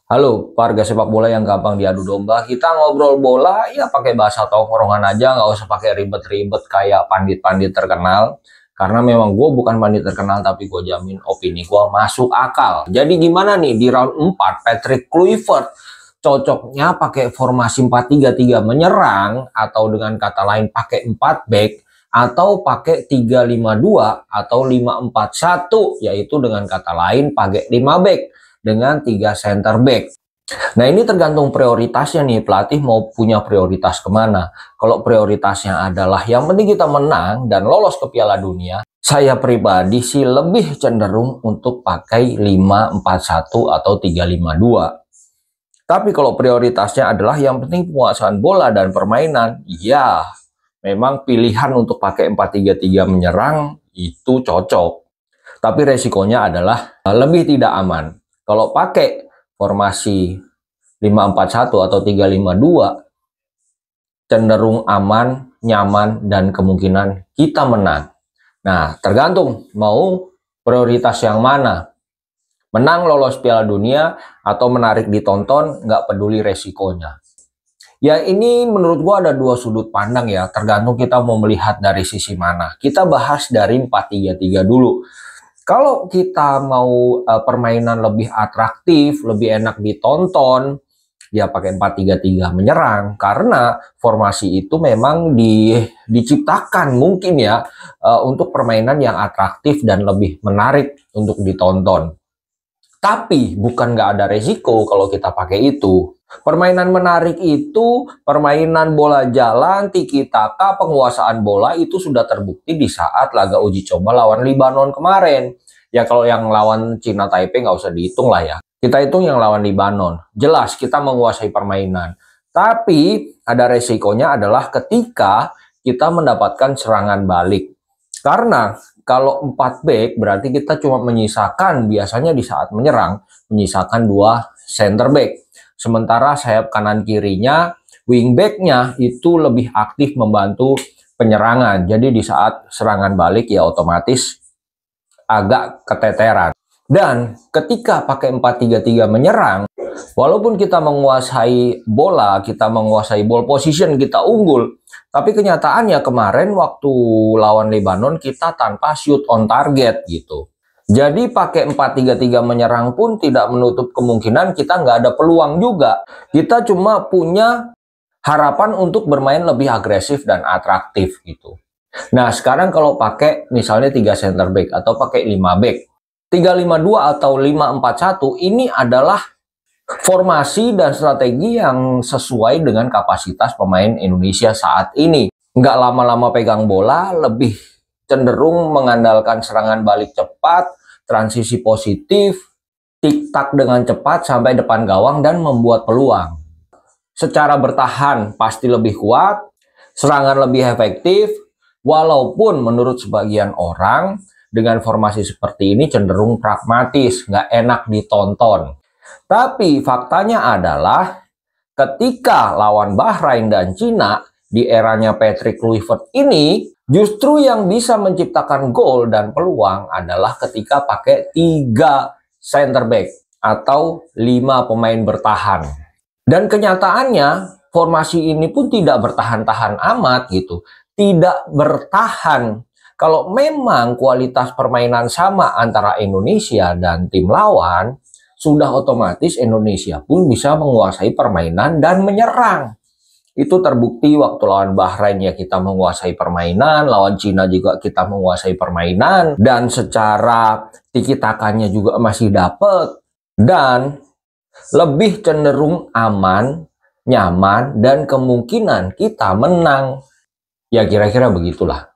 Halo, warga sepak bola yang gampang diadu domba. Kita ngobrol bola, ya pakai bahasa tongkrongan aja, nggak usah pakai ribet-ribet kayak pandit-pandit terkenal. Karena memang gue bukan pandit terkenal, tapi gue jamin opini gue masuk akal. Jadi gimana nih di round 4, Patrick Kluivert cocoknya pakai formasi 4-3-3 menyerang, atau dengan kata lain pakai 4 back, atau pakai 3-5-2, atau 5-4-1, yaitu dengan kata lain pakai 5 back dengan 3 center back. Nah, ini tergantung prioritasnya nih, pelatih mau punya prioritas kemana. Kalau prioritasnya adalah yang penting kita menang dan lolos ke Piala Dunia, saya pribadi sih lebih cenderung untuk pakai 5-4-1 atau 3-5-2. Tapi kalau prioritasnya adalah yang penting penguasaan bola dan permainan, ya memang pilihan untuk pakai 4-3-3 menyerang itu cocok. Tapi resikonya adalah lebih tidak aman. Kalau pakai formasi 5-4-1 atau 3-5-2, cenderung aman, nyaman, dan kemungkinan kita menang. Nah, tergantung mau prioritas yang mana. Menang lolos Piala Dunia atau menarik ditonton, nggak peduli resikonya. Ya, ini menurut gua ada dua sudut pandang ya, tergantung kita mau melihat dari sisi mana. Kita bahas dari 4-3-3 dulu. Kalau kita mau permainan lebih atraktif, lebih enak ditonton, ya pakai 4-3-3 menyerang. Karena formasi itu memang diciptakan mungkin ya untuk permainan yang atraktif dan lebih menarik untuk ditonton. Tapi bukan nggak ada resiko kalau kita pakai itu. Permainan menarik itu, permainan bola jalan, tiki taka, penguasaan bola itu sudah terbukti di saat laga uji coba lawan Libanon kemarin. Ya kalau yang lawan Cina Taipei nggak usah dihitung lah ya. Kita hitung yang lawan Libanon. Jelas kita menguasai permainan. Tapi ada resikonya adalah ketika kita mendapatkan serangan balik. Karena kalau 4 back berarti kita cuma menyisakan biasanya di saat menyerang, menyisakan 2 center back. Sementara sayap kanan kirinya, wingbacknya itu lebih aktif membantu penyerangan. Jadi di saat serangan balik ya otomatis agak keteteran. Dan ketika pakai 4-3-3 menyerang, walaupun kita menguasai bola, kita menguasai ball position, kita unggul. Tapi kenyataannya kemarin waktu lawan Lebanon kita tanpa shoot on target gitu. Jadi pakai 4-3-3 menyerang pun tidak menutup kemungkinan kita nggak ada peluang juga. Kita cuma punya harapan untuk bermain lebih agresif dan atraktif gitu. Nah sekarang kalau pakai misalnya 3 center back atau pakai 5 back. 3-5-2 atau 5-4-1 ini adalah formasi dan strategi yang sesuai dengan kapasitas pemain Indonesia saat ini. Nggak lama-lama pegang bola, lebih cenderung mengandalkan serangan balik cepat, transisi positif, tik-tak dengan cepat sampai depan gawang dan membuat peluang. Secara bertahan pasti lebih kuat, serangan lebih efektif, walaupun menurut sebagian orang dengan formasi seperti ini cenderung pragmatis, nggak enak ditonton. Tapi faktanya adalah ketika lawan Bahrain dan Cina di eranya Patrick Kluivert ini, justru yang bisa menciptakan gol dan peluang adalah ketika pakai 3 center back atau 5 pemain bertahan. Dan kenyataannya formasi ini pun tidak bertahan-tahan amat gitu. Tidak bertahan. Kalau memang kualitas permainan sama antara Indonesia dan tim lawan, sudah otomatis Indonesia pun bisa menguasai permainan dan menyerang. Itu terbukti waktu lawan Bahrain ya kita menguasai permainan, lawan Cina juga kita menguasai permainan, dan secara tiki-takanya juga masih dapet, dan lebih cenderung aman, nyaman, dan kemungkinan kita menang. Ya kira-kira begitulah.